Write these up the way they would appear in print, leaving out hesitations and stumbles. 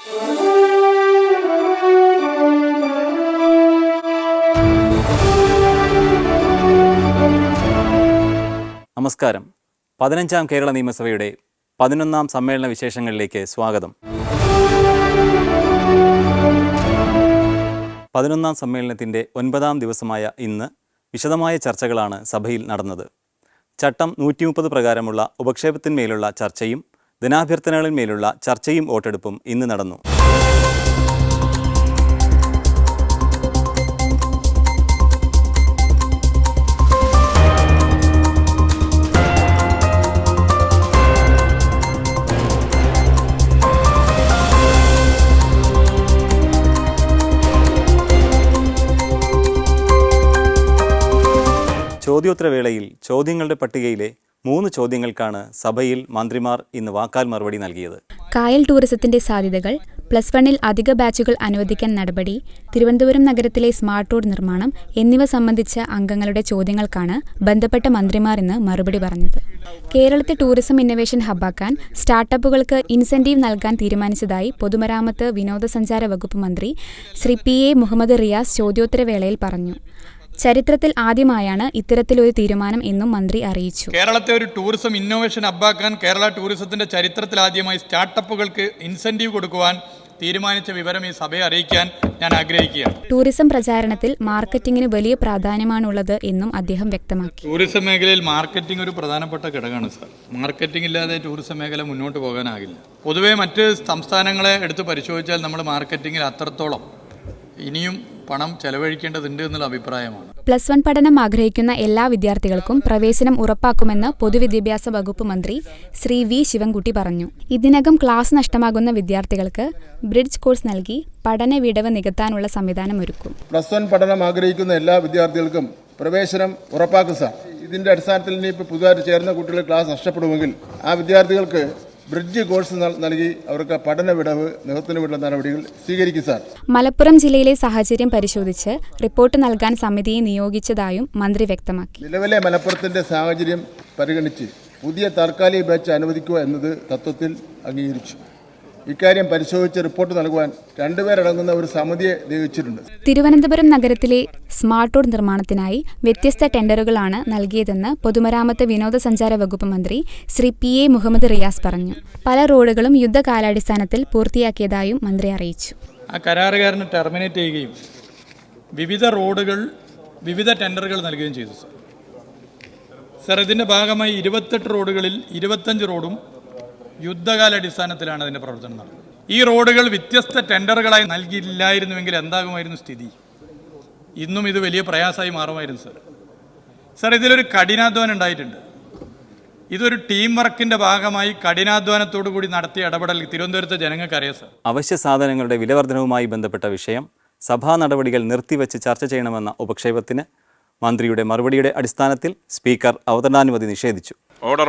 നമസ്കാരം. 15ാം കേരള നിയമസഭയുടെ 11ാം സമ്മേളന വിശേഷങ്ങളിലേക്ക് സ്വാഗതം. 11ാം സമ്മേളനത്തിൻ്റെ 9ാം ദിവസമായ ഇന്ന് വിശദമായ ചർച്ചകളാണ് സഭയിൽ നടന്നത്. ചട്ടം 130 പ്രകാരമുള്ള ഉപക്ഷേപത്തിന്മേലുള്ള ചർച്ചയും ധനാഭ്യർത്ഥനകളിന്മേലുള്ള ചർച്ചയും വോട്ടെടുപ്പും ഇന്ന് നടന്നു. ചോദ്യോത്തരവേളയിൽ ചോദ്യങ്ങളുടെ പട്ടികയിലെ 3 ചോദ്യങ്ങൾക്കാണ് സഭയിൽ മന്ത്രിമാർ ഇന്ന് വാക്കാൽ മറുപടി നൽകിയത്. കായൽ ടൂറിസത്തിന്റെ സാധ്യതകൾ, +1 അധിക ബാച്ചുകൾ അനുവദിക്കാൻ നടപടി, തിരുവനന്തപുരം നഗരത്തിലെ സ്മാർട്ട് റോഡ് നിർമ്മാണം എന്നിവ സംബന്ധിച്ച അംഗങ്ങളുടെ ചോദ്യങ്ങൾക്കാണ് ബന്ധപ്പെട്ട മന്ത്രിമാർ ഇന്ന് മറുപടി പറഞ്ഞത്. കേരളത്തെ ടൂറിസം ഇന്നൊവേഷൻ ഹബ്ബാക്കാൻ സ്റ്റാർട്ടപ്പുകൾക്ക് ഇൻസെന്റീവ് നൽകാൻ തീരുമാനിച്ചതായി പൊതുമരാമത്ത് വിനോദസഞ്ചാര വകുപ്പ് മന്ത്രി ശ്രീ PA മുഹമ്മദ് റിയാസ് ചോദ്യോത്തരവേളയിൽ പറഞ്ഞു. ചരിത്രത്തിൽ ആദ്യമായാണ് ഇത്തരത്തിലൊരു തീരുമാനം എന്നും മന്ത്രി അറിയിച്ചു. കേരളത്തെ ഒരു ടൂറിസം ഇന്നോവേഷൻ ഹബ്ബാക്കാൻ കേരള ടൂറിസത്തിന്റെ ചരിത്രത്തിൽ ആദ്യമായി സ്റ്റാർട്ടപ്പുകൾക്ക് ഇൻസെന്റീവ് കൊടുക്കുവാൻ തീരുമാനിച്ച വിവരം ഈ സഭയെ അറിയിക്കാൻ ഞാൻ ആഗ്രഹിക്കുകയാണ്. ടൂറിസം പ്രചാരണത്തിൽ മാർക്കറ്റിംഗിന് വലിയ പ്രാധാന്യമാണുള്ളത് എന്നും അദ്ദേഹം വ്യക്തമാക്കി. ടൂറിസം മേഖലയിൽ മാർക്കറ്റിംഗ് ഒരു പ്രധാനപ്പെട്ട ഘടകമാണ് സാർ. മാർക്കറ്റിംഗ് ഇല്ലാതെ ടൂറിസം മേഖല മുന്നോട്ട് പോകാനാകില്ല. പൊതുവെ മറ്റ് സംസ്ഥാനങ്ങളെ എടുത്ത് പരിശോധിച്ചാൽ നമ്മൾ മാർക്കറ്റിംഗിൽ അത്രത്തോളം ഇനിയും പണം ചെലവഴിക്കേണ്ടതുണ്ട് എന്നുള്ള അഭിപ്രായമാണ്. +1 പഠനം ആഗ്രഹിക്കുന്ന എല്ലാ വിദ്യാർത്ഥികൾക്കും പ്രവേശനം ഉറപ്പാക്കുമെന്ന് പൊതുവിദ്യാഭ്യാസ വകുപ്പ് മന്ത്രി ശ്രീ V ശിവൻകുട്ടി പറഞ്ഞു. ഇതിനകം ക്ലാസ് നഷ്ടമാകുന്ന വിദ്യാർത്ഥികൾക്ക് ബ്രിഡ്ജ് കോഴ്സ് നൽകി പഠന വിടവ് നികത്താനുള്ള സംവിധാനം ഒരുക്കും. +1 പഠനം ആഗ്രഹിക്കുന്ന എല്ലാ വിദ്യാർത്ഥികൾക്കും പ്രവേശനം ഉറപ്പാക്കും സാർ. ഇതിന്റെ അടിസ്ഥാനത്തിൽ ഇനിയിപ്പോൾ പുതുതായിട്ട് ചേർന്ന കുട്ടികൾ ക്ലാസ് നഷ്ടപ്പെടുമെങ്കിൽ ആ വിദ്യാർത്ഥികൾക്ക് ബ്രിഡ്ജ് കോഴ്സ് നൽകി അവർക്ക് പഠന വിടവ് നികത്തുന്നതിനുള്ള നടപടികൾ സ്വീകരിക്കും സാർ. മലപ്പുറം ജില്ലയിലെ സാഹചര്യം പരിശോധിച്ച് റിപ്പോർട്ട് നൽകാൻ സമിതിയെ നിയോഗിച്ചതായും മന്ത്രി വ്യക്തമാക്കി. നിലവിലെ മലപ്പുറത്തിന്റെ സാഹചര്യം പരിഗണിച്ച് പുതിയ താൽക്കാലിക ബാച്ച് അനുവദിക്കുക എന്നത് തത്വത്തിൽ അംഗീകരിച്ചു. ഇക്കാര്യം പരിശോധിച്ച് റിപ്പോർട്ട് നൽകുവാൻ 2 പേരടങ്ങുന്ന ഒരു സമിതിയെ നിയോഗിച്ചിട്ടുണ്ട്. തിരുവനന്തപുരം നഗരത്തിലെ സ്മാർട്ട് റോഡ് നിർമ്മാണത്തിനായി വ്യത്യസ്ത ടെൻഡറുകളാണ് നൽകിയതെന്ന് പൊതുമരാമത്ത് വിനോദസഞ്ചാര വകുപ്പ് മന്ത്രി ശ്രീ PA മുഹമ്മദ് റിയാസ് പറഞ്ഞു. പല റോഡുകളും യുദ്ധകാലാടിസ്ഥാനത്തിൽ പൂർത്തിയാക്കിയതായും മന്ത്രി അറിയിച്ചു. ആ കരാറുകാരനെ ടെർമിനേറ്റ് ചെയ്യുകയും വിവിധ റോഡുകൾ വിവിധ ടെൻഡറുകൾ നൽകുകയും ചെയ്തു സാർ. സാർ, ഇതിൻ്റെ ഭാഗമായി 28 റോഡുകളിൽ 25 റോഡും യുദ്ധകാലാടിസ്ഥാനത്തിലാണ് അതിൻ്റെ പ്രവർത്തനം നടന്നത്. ഈ റോഡുകൾ വ്യത്യസ്ത ടെൻഡറുകളായി നൽകിയില്ലായിരുന്നുവെങ്കിൽ എന്താകുമായിരുന്നു സ്ഥിതി? ഇന്നും ഇത് വലിയ പ്രയാസമായി മാറുമായിരുന്നു സാർ. സാർ, ഇതിലൊരു കഠിനാധ്വാനം ഉണ്ടായിട്ടുണ്ട്. ഇതൊരു ടീം വർക്കിൻ്റെ ഭാഗമായി കഠിനാധ്വാനത്തോടു കൂടി നടത്തിയ ഇടപെടൽ തിരുവനന്തപുരത്തെ ജനങ്ങൾക്ക് അറിയാം സാർ. അവശ്യ സാധനങ്ങളുടെ വിലവർദ്ധനവുമായി ബന്ധപ്പെട്ട വിഷയം സഭാ നടപടികൾ നിർത്തിവെച്ച് ചർച്ച ചെയ്യണമെന്ന ഉപക്ഷേപത്തിന് മന്ത്രിയുടെ മറുപടിയുടെ അടിസ്ഥാനത്തിൽ സ്പീക്കർ അവതരണാനുമതി നിഷേധിച്ചു. ഓർഡർ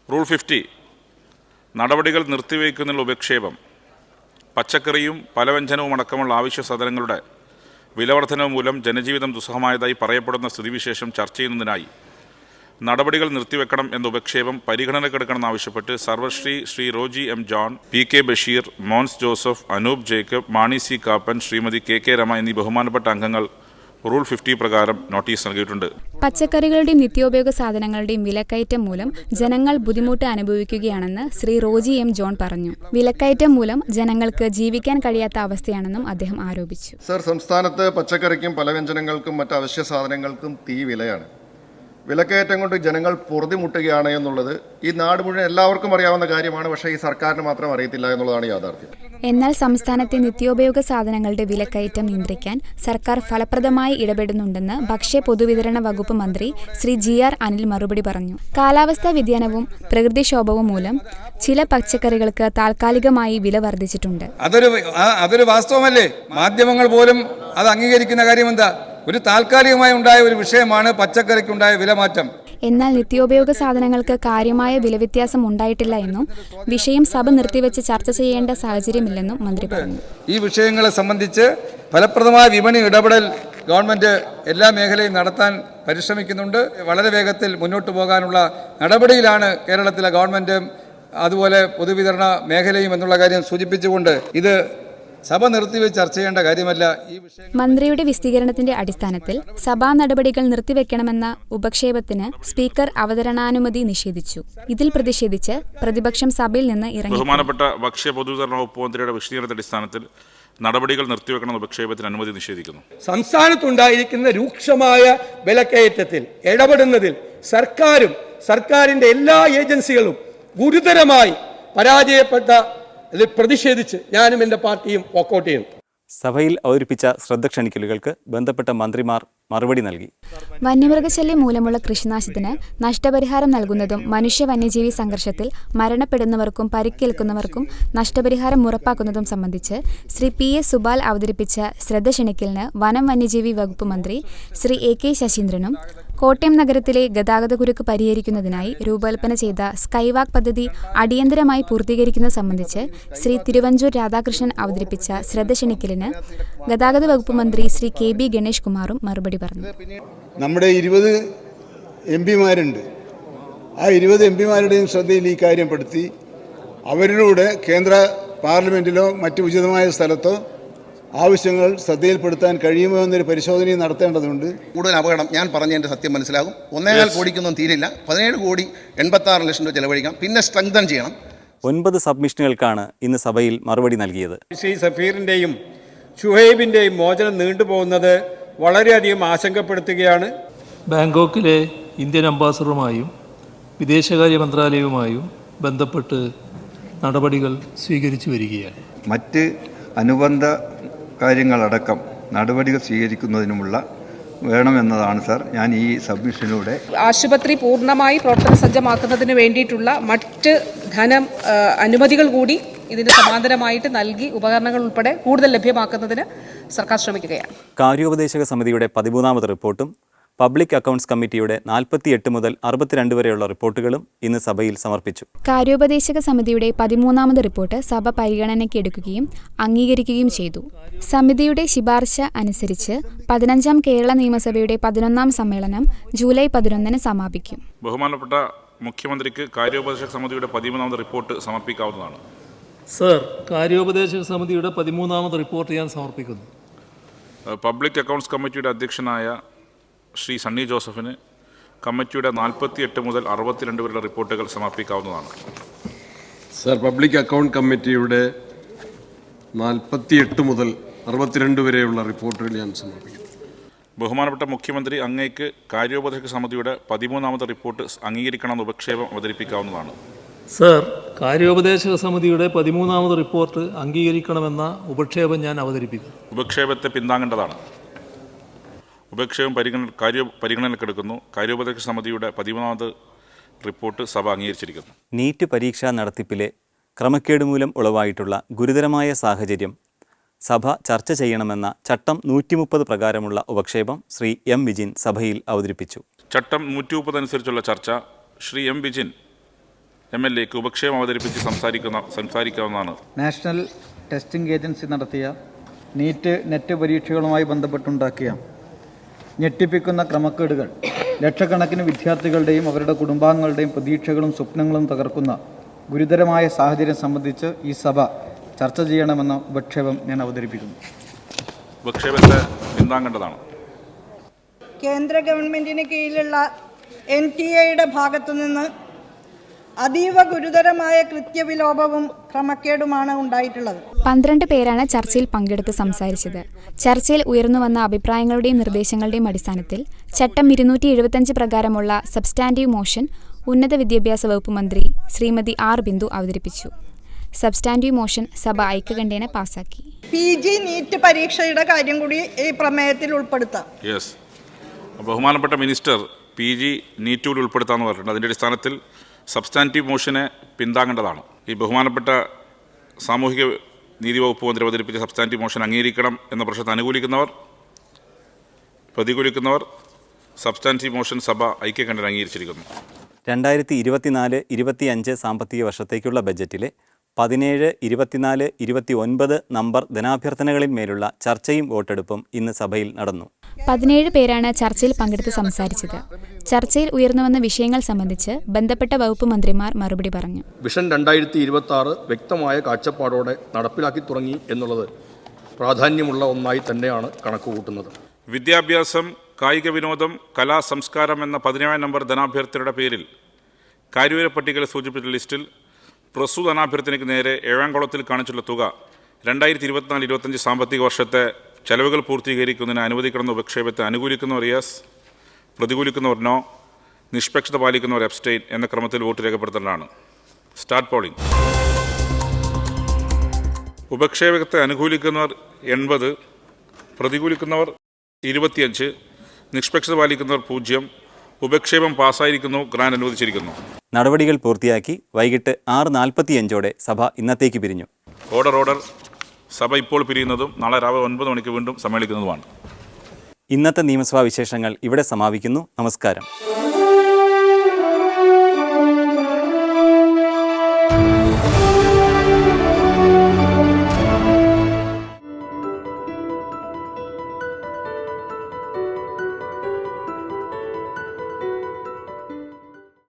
റൂൾ 50 നടപടികൾ നിർത്തിവയ്ക്കുന്നതിനുള്ള ഉപക്ഷേപം പച്ചക്കറിയും പലവ്യഞ്ജനവും അടക്കമുള്ള ആവശ്യ സാധനങ്ങളുടെ വിലവർദ്ധനവ് മൂലം ജനജീവിതം ദുസ്സഹമായതായി പറയപ്പെടുന്ന സ്ഥിതിവിശേഷം ചർച്ച ചെയ്യുന്നതിനായി നടപടികൾ നിർത്തിവെക്കണം എന്ന ഉപക്ഷേപം പരിഗണനക്കെടുക്കണമെന്നാവശ്യപ്പെട്ട് സർവശ്രീ Shri Roji M John, PK Basheer, Mons Joseph, Anoop Jacob, Mani C Kappan, Shrimati KK Rema എന്നീ ബഹുമാനപ്പെട്ട അംഗങ്ങൾ റൂൾ 50 പ്രകാരം നോട്ടീസ് നൽകിയിട്ടുണ്ട്. പച്ചക്കറികളുടെയും നിത്യോപയോഗ സാധനങ്ങളുടെയും വിലക്കയറ്റം മൂലം ജനങ്ങൾ ബുദ്ധിമുട്ട് അനുഭവിക്കുകയാണെന്ന് ശ്രീ റോജി M ജോൺ പറഞ്ഞു. വിലക്കയറ്റം മൂലം ജനങ്ങൾക്ക് ജീവിക്കാൻ കഴിയാത്ത അവസ്ഥയാണെന്നും അദ്ദേഹം ആരോപിച്ചു. സർ, സംസ്ഥാനത്ത് പച്ചക്കറിക്കും പലവ്യഞ്ജനങ്ങൾക്കും മറ്റ് അവശ്യ സാധനങ്ങൾക്കും തീ വിലയാണ്. വിലക്കയറ്റം കൊണ്ട് ജനങ്ങൾ പൊറുതിമുട്ടുകയാണ് എന്നുള്ളത് ഈ നാട് മുഴുവൻ എല്ലാവർക്കും അറിയാവുന്ന കാര്യമാണ്. പക്ഷേ ഈ സർക്കാരിന് മാത്രം അറിയത്തില്ല എന്നുള്ളതാണ് യാഥാർത്ഥ്യം. എന്നാൽ സംസ്ഥാനത്തെ നിത്യോപയോഗ സാധനങ്ങളുടെ വിലക്കയറ്റം നിയന്ത്രിക്കാൻ സർക്കാർ ഫലപ്രദമായി ഇടപെടുന്നുണ്ടെന്ന് ഭക്ഷ്യ പൊതുവിതരണ വകുപ്പ് മന്ത്രി ശ്രീ GR അനിൽ മറുപടി പറഞ്ഞു. കാലാവസ്ഥാ വ്യതിയാനവും പ്രകൃതിക്ഷോഭവും മൂലം ചില പച്ചക്കറികൾക്ക് താൽക്കാലികമായി വില വർദ്ധിച്ചിട്ടുണ്ട്. അതൊരു വാസ്തവമല്ലേ? മാധ്യമങ്ങൾ പോലും അത് അംഗീകരിക്കുന്ന കാര്യം എന്താ? ഒരു താൽക്കാലികമായി ഉണ്ടായ ഒരു വിഷയമാണ് പച്ചക്കറിക്കുണ്ടായ വിലമാറ്റം. എന്നാൽ നിത്യോപയോഗ സാധനങ്ങൾക്ക് കാര്യമായ വിലവ്യത്യാസം ഉണ്ടായിട്ടില്ല എന്നും വിഷയം സഭ നിർത്തിവെച്ച് ചർച്ച ചെയ്യേണ്ട സാഹചര്യമില്ലെന്നും മന്ത്രി പറഞ്ഞു. ഈ വിഷയങ്ങളെ സംബന്ധിച്ച് ഫലപ്രദമായ വിപണി ഇടപെടൽ ഗവൺമെൻറ് എല്ലാ മേഖലയും നടത്താൻ പരിശ്രമിക്കുന്നുണ്ട്. വളരെ വേഗത്തിൽ മുന്നോട്ട് പോകാനുള്ള നടപടിയിലാണ് കേരളത്തിലെ ഗവൺമെൻറ് അതുപോലെ പൊതുവിതരണ മേഖലയും എന്നുള്ള കാര്യം സൂചിപ്പിച്ചുകൊണ്ട് ഇത് സഭ നിർത്തിവെച്ച് ചർച്ച ചെയ്യേണ്ട കാര്യമല്ല. ഈ വിഷയം മന്ത്രിയുടെ വിശദീകരണത്തിന്റെ അടിസ്ഥാനത്തിൽ സഭാ നടപടികൾ നിർത്തിവെക്കണമെന്ന ഉപക്ഷേപത്തിന് സ്പീക്കർ അവതരണാനുമതി നിഷേധിച്ചു. ഇതിൽ പ്രതിഷേധിച്ച് പ്രതിപക്ഷം സഭയിൽ നിന്ന് ഇറങ്ങി. ബഹുമാനപ്പെട്ട ഭക്ഷ്യ പൊതുവിതരണ വകുപ്പ് മന്ത്രിയുടെ വിശദീകരണത്തിന്റെ അടിസ്ഥാനത്തിൽ നടപടികൾ നിർത്തിവെക്കണമെന്ന ഉപക്ഷേപത്തിന് അനുമതി നിഷേധിക്കുന്നു. സംസ്ഥാനത്തുണ്ടായിരിക്കുന്ന രൂക്ഷമായ വിലക്കയറ്റത്തിൽ ഇടപെടുന്നതിൽ സർക്കാരും സർക്കാരിൻ്റെ എല്ലാ ഏജൻസികളും ഗുരുതരമായി പരാജയപ്പെട്ട ഇതിൽ പ്രതിഷേധിച്ച് ഞാനും എൻ്റെ പാർട്ടിയും വോക്കൗട്ട് ചെയ്യുന്നു. സഭയിൽ അവതരിപ്പിച്ച ശ്രദ്ധ ക്ഷണിക്കലുകൾക്ക് ബന്ധപ്പെട്ട മന്ത്രിമാർ മറുപടി നൽകി. വന്യമൃഗശല്യം മൂലമുള്ള കൃഷിനാശത്തിന് നഷ്ടപരിഹാരം നൽകുന്നതും മനുഷ്യ വന്യജീവി സംഘർഷത്തിൽ മരണപ്പെടുന്നവർക്കും പരിക്കേൽക്കുന്നവർക്കും നഷ്ടപരിഹാരം ഉറപ്പാക്കുന്നതും സംബന്ധിച്ച് ശ്രീ PS സുബാൽ അവതരിപ്പിച്ച ശ്രദ്ധ ക്ഷണിക്കലിന് വനം വന്യജീവി വകുപ്പ് മന്ത്രി ശ്രീ AK ശശീന്ദ്രനും കോട്ടയം നഗരത്തിലെ ഗതാഗതക്കുരുക്ക് പരിഹരിക്കുന്നതിനായി രൂപകൽപ്പന ചെയ്ത സ്കൈവാക്ക് പദ്ധതി അടിയന്തരമായി പൂർത്തീകരിക്കുന്നത് സംബന്ധിച്ച് ശ്രീ തിരുവഞ്ചൂർ രാധാകൃഷ്ണൻ അവതരിപ്പിച്ച ശ്രദ്ധ ക്ഷണിക്കലിന് ഗതാഗത വകുപ്പ് മന്ത്രി ശ്രീ KB ഗണേഷ് കുമാറും മറുപടി പറഞ്ഞു. നമ്മുടെ 20 MP-മാരുണ്ട്. ആ 20 MP-മാരുടെയും ശ്രദ്ധയിൽ ഈ കാര്യം പെടുത്തി അവരിലൂടെ കേന്ദ്ര പാർലമെൻറ്റിലോ മറ്റ് ഉചിതമായ സ്ഥലത്തോ ആവശ്യങ്ങൾ ശ്രദ്ധയിൽപ്പെടുത്താൻ കഴിയുമോ എന്നൊരു പരിശോധനയും നടത്തേണ്ടതുണ്ട്. കൂടുതൽ അപകടം ഞാൻ പറഞ്ഞതിൻ്റെ സത്യം മനസ്സിലാകും. 1.25 കോടിക്കൊന്നും തീരില്ല. 17,86,00,000 രൂപ ചെലവഴിക്കണം. പിന്നെ സ്ട്രെങ്തൻ ചെയ്യണം. 9 സബ്മിഷനുകൾക്കാണ് ഇന്ന് സഭയിൽ മറുപടി നൽകിയത്. ശ്രീ സഫീറിൻ്റെയും ഷുഹൈബിൻ്റെയും മോചനം നീണ്ടുപോകുന്നത് വളരെയധികം ആശങ്കപ്പെടുത്തുകയാണ്. ബാങ്കോക്കിലെ ഇന്ത്യൻ അംബാസഡറുമായും വിദേശകാര്യ മന്ത്രാലയവുമായും ബന്ധപ്പെട്ട് നടപടികൾ സ്വീകരിച്ചു വരികയാണ്. മറ്റ് അനുബന്ധ കാര്യങ്ങളടക്കം നടപടികൾ സ്വീകരിക്കുന്നതിനുമുള്ള വേണമെന്നതാണ് സാർ ഞാൻ ഈ സബ്മിഷനിലൂടെ. ആശുപത്രി പൂർണ്ണമായി പ്രവർത്തന സജ്ജമാക്കുന്നതിന് വേണ്ടിയിട്ടുള്ള മറ്റ് അനുമതികൾ കൂടി ഇതിന് സമാന്തരമായിട്ട് നൽകി ഉപകരണങ്ങൾ ഉൾപ്പെടെ കൂടുതൽ ലഭ്യമാക്കുന്നതിന് സർക്കാർ ശ്രമിക്കുകയാണ്. കാര്യോപദേശക സമിതിയുടെ 13ാമത് റിപ്പോർട്ടും പബ്ലിക് അക്കൗണ്ട്സ് കമ്മിറ്റിയുടെ 48 മുതൽ 62 വരെയുള്ള റിപ്പോർട്ടുകളും ഇന്ന് സഭയിൽ സമർപ്പിച്ചു. കാര്യോപദേശക സമിതിയുടെ 13ാമത് റിപ്പോർട്ട് സഭ പരിഗണനയ്ക്ക് എടുക്കുകയും അംഗീകരിക്കുകയും ചെയ്തു. സമിതിയുടെ ശുപാർശ അനുസരിച്ച് 15ാം കേരള നിയമസഭയുടെ 11ാം സമ്മേളനം ജൂലൈ 11-ന് സമാപിക്കും. ബഹുമാനപ്പെട്ട മുഖ്യമന്ത്രിക്ക് കാര്യോപദേശക സമിതിയുടെ 13ാമത് റിപ്പോർട്ട് സമർപ്പിക്കാവുന്നതാണ്. സർ, കാര്യോപദേശക സമിതിയുടെ 13ാമത് റിപ്പോർട്ട് ഞാൻ സമർപ്പിക്കുന്നു. പബ്ലിക് അക്കൗണ്ട്സ് കമ്മിറ്റിയുടെ അധ്യക്ഷനായ ശ്രീ സണ്ണി ജോസഫിന് കമ്മിറ്റിയുടെ 48 മുതൽ 62 വരെയുള്ള റിപ്പോർട്ടുകൾ സമർപ്പിക്കാവുന്നതാണ്. സർ, പബ്ലിക് അക്കൗണ്ട് കമ്മിറ്റിയുടെ 48 മുതൽ 62 വരെയുള്ള റിപ്പോർട്ടുകൾ ഞാൻ സമർപ്പിക്കുന്നു. ബഹുമാനപ്പെട്ട മുഖ്യമന്ത്രി, അങ്ങേക്ക് കാര്യോപദേശക സമിതിയുടെ 13ാമത് റിപ്പോർട്ട് അംഗീകരിക്കണമെന്ന ഉപക്ഷേപം അവതരിപ്പിക്കാവുന്നതാണ്. സർ, കാര്യോപദേശക സമിതിയുടെ 13ാമത് റിപ്പോർട്ട് അംഗീകരിക്കണമെന്ന ഉപക്ഷേപം ഞാൻ അവതരിപ്പിക്കുന്നു. ഉപക്ഷേപത്തെ പിന്താങ്ങേണ്ടതാണ്. ഉപക്ഷേപം പരിഗണനയ്ക്കെടുക്കുന്നു. കാര്യോപദേശക സമിതിയുടെ 13ാമത് റിപ്പോർട്ട് സഭ അംഗീകരിച്ചിരിക്കുന്നു. നീറ്റ് പരീക്ഷാ നടത്തിപ്പിലെ ക്രമക്കേട് മൂലം ഉളവായിട്ടുള്ള ഗുരുതരമായ സാഹചര്യം സഭ ചർച്ച ചെയ്യണമെന്ന ചട്ടം 130 പ്രകാരമുള്ള ഉപക്ഷേപം ശ്രീ M വിജിൻ സഭയിൽ അവതരിപ്പിച്ചു. ചട്ടം 130 അനുസരിച്ചുള്ള ചർച്ച ശ്രീ M വിജിൻ MLAക്ക് ഉപക്ഷേപം അവതരിപ്പിച്ച് സംസാരിക്കാവുന്നതാണ്. നാഷണൽ ടെസ്റ്റിംഗ് ഏജൻസി നടത്തിയ നെറ്റ് പരീക്ഷകളുമായി ബന്ധപ്പെട്ടുണ്ടാക്കിയ ഞെട്ടിപ്പിക്കുന്ന ക്രമക്കേടുകൾ ലക്ഷക്കണക്കിന് വിദ്യാർത്ഥികളുടെയും അവരുടെ കുടുംബാംഗങ്ങളുടെയും പ്രതീക്ഷകളും സ്വപ്നങ്ങളും തകർക്കുന്ന ഗുരുതരമായ സാഹചര്യം സംബന്ധിച്ച് ഈ സഭ ചർച്ച ചെയ്യണമെന്ന ഉപക്ഷേപം ഞാൻ അവതരിപ്പിക്കുന്നു. ഉപക്ഷേപത്തെ പിന്താങ്ങേണ്ടതാണ്. കേന്ദ്ര ഗവൺമെൻറ്റിന് കീഴിലുള്ള NTA ഭാഗത്തുനിന്ന് അതീവ ഗുരുതരമായ കൃത്യവിലോപവും ക്രമക്കേടുമാണ് ഉണ്ടായിട്ടുള്ളത്. 12 പേരാണ് ചർച്ചയിൽ പങ്കെടുത്ത് സംസാരിച്ചത്. ചർച്ചയിൽ ഉയർന്നുവന്ന അഭിപ്രായങ്ങളുടെയും നിർദ്ദേശങ്ങളുടെയും അടിസ്ഥാനത്തിൽ ചട്ടം 275 പ്രകാരമുള്ള സബ്സ്റ്റാൻറ്റീവ് മോഷൻ ഉന്നത വിദ്യാഭ്യാസ വകുപ്പ് മന്ത്രി ശ്രീമതി R ബിന്ദു അവതരിപ്പിച്ചു. സബ്സ്റ്റാൻറ്റീവ് മോഷൻ സഭ ഐക്യകണ്ഠേന പാസാക്കി. PG നീറ്റ് പരീക്ഷയുടെ കാര്യം കൂടി ഈ പ്രമേയത്തിൽ ഉൾപ്പെടുത്താം. ബഹുമാനപ്പെട്ട മിനിസ്റ്റർ PG നീറ്റ് കൂടി ഉൾപ്പെടുത്താമെന്ന് പറഞ്ഞിട്ടുണ്ട്. അതിൻ്റെ അടിസ്ഥാനത്തിൽ സബ്സ്റ്റാൻറ്റീവ് മോഷനെ പിന്താങ്ങേണ്ടതാണ്. ഈ ബഹുമാനപ്പെട്ട സാമൂഹിക നീതി വകുപ്പ് മന്ത്രി അവതരിപ്പിച്ച സബ്സ്റ്റാൻറ്റീവ് മോഷൻ അംഗീകരിക്കണം എന്ന പ്രശ്നത്തെ പ്രതികൂലിക്കുന്നവർ സബ്സ്റ്റാൻറ്റീവ് മോഷൻ സഭ ഐക്യകണ്ഠേന അംഗീകരിച്ചിരിക്കുന്നു. 2024-25 സാമ്പത്തിക വർഷത്തേക്കുള്ള ബജറ്റിലെ 17, 24, 29 നമ്പർ ധനാഭ്യർത്ഥനകളിന്മേലുള്ള ചർച്ചയും വോട്ടെടുപ്പും ഇന്ന് സഭയിൽ നടന്നു. 17 പേരാണ് ചർച്ചയിൽ പങ്കെടുത്ത് സംസാരിച്ചത്. ചർച്ചയിൽ ഉയർന്നുവന്ന വിഷയങ്ങൾ സംബന്ധിച്ച് ബന്ധപ്പെട്ട വകുപ്പ് മന്ത്രിമാർ മറുപടി പറഞ്ഞു. വിഷൻ 2026 വ്യക്തമായ കാഴ്ചപ്പാടോടെ നടപ്പിലാക്കി തുടങ്ങി എന്നുള്ളത് പ്രാധാന്യമുള്ള ഒന്നായി തന്നെയാണ് കണക്കുകൂട്ടുന്നത്. വിദ്യാഭ്യാസം, കായിക വിനോദം, കലാ, സംസ്കാരം എന്ന 17 നമ്പർ ധനാഭ്യർത്ഥനയുടെ പേരിൽ കാര്യവിവര പട്ടികയിൽ സൂചിപ്പിച്ച ലിസ്റ്റിൽ പ്രസ്തുത ധനാഭ്യർത്ഥനയ്ക്ക് നേരെ ഏഴാംകുളത്തിൽ കാണിച്ചുള്ള തുക 2024-25 സാമ്പത്തിക വർഷത്തെ ചെലവുകൾ പൂർത്തീകരിക്കുന്നതിന് അനുവദിക്കണമെന്ന ഉപക്ഷേപത്തെ അനുകൂലിക്കുന്നവർ യെസ്, പ്രതികൂലിക്കുന്നവർ നോ, നിഷ്പക്ഷത പാലിക്കുന്നവർ അബ്സ്റ്റെയിൻ എന്ന ക്രമത്തിൽ വോട്ട് രേഖപ്പെടുത്തേണ്ടതാണ്. Start polling. ഉപക്ഷേപത്തെ അനുകൂലിക്കുന്നവർ 80, പ്രതികൂലിക്കുന്നവർ 25, നിഷ്പക്ഷത പാലിക്കുന്നവർ 0. ഉപക്ഷേപം പാസ്സായിരിക്കുന്നു. ഗ്രാന്റ് അനുവദിച്ചിരിക്കുന്നു. നടപടികൾ പൂർത്തിയാക്കി വൈകിട്ട് 6:45 സഭ ഇന്നത്തേക്ക് പിരിഞ്ഞു. ഓർഡർ. സഭ ഇപ്പോൾ പിരിയുന്നതും നാളെ രാവിലെ 9 മണിക്ക് വീണ്ടും സമ്മേളിക്കുന്നതുമാണ്. ഇന്നത്തെ നിയമസഭാ വിശേഷങ്ങൾ ഇവിടെ സമാപിക്കുന്നു. നമസ്കാരം.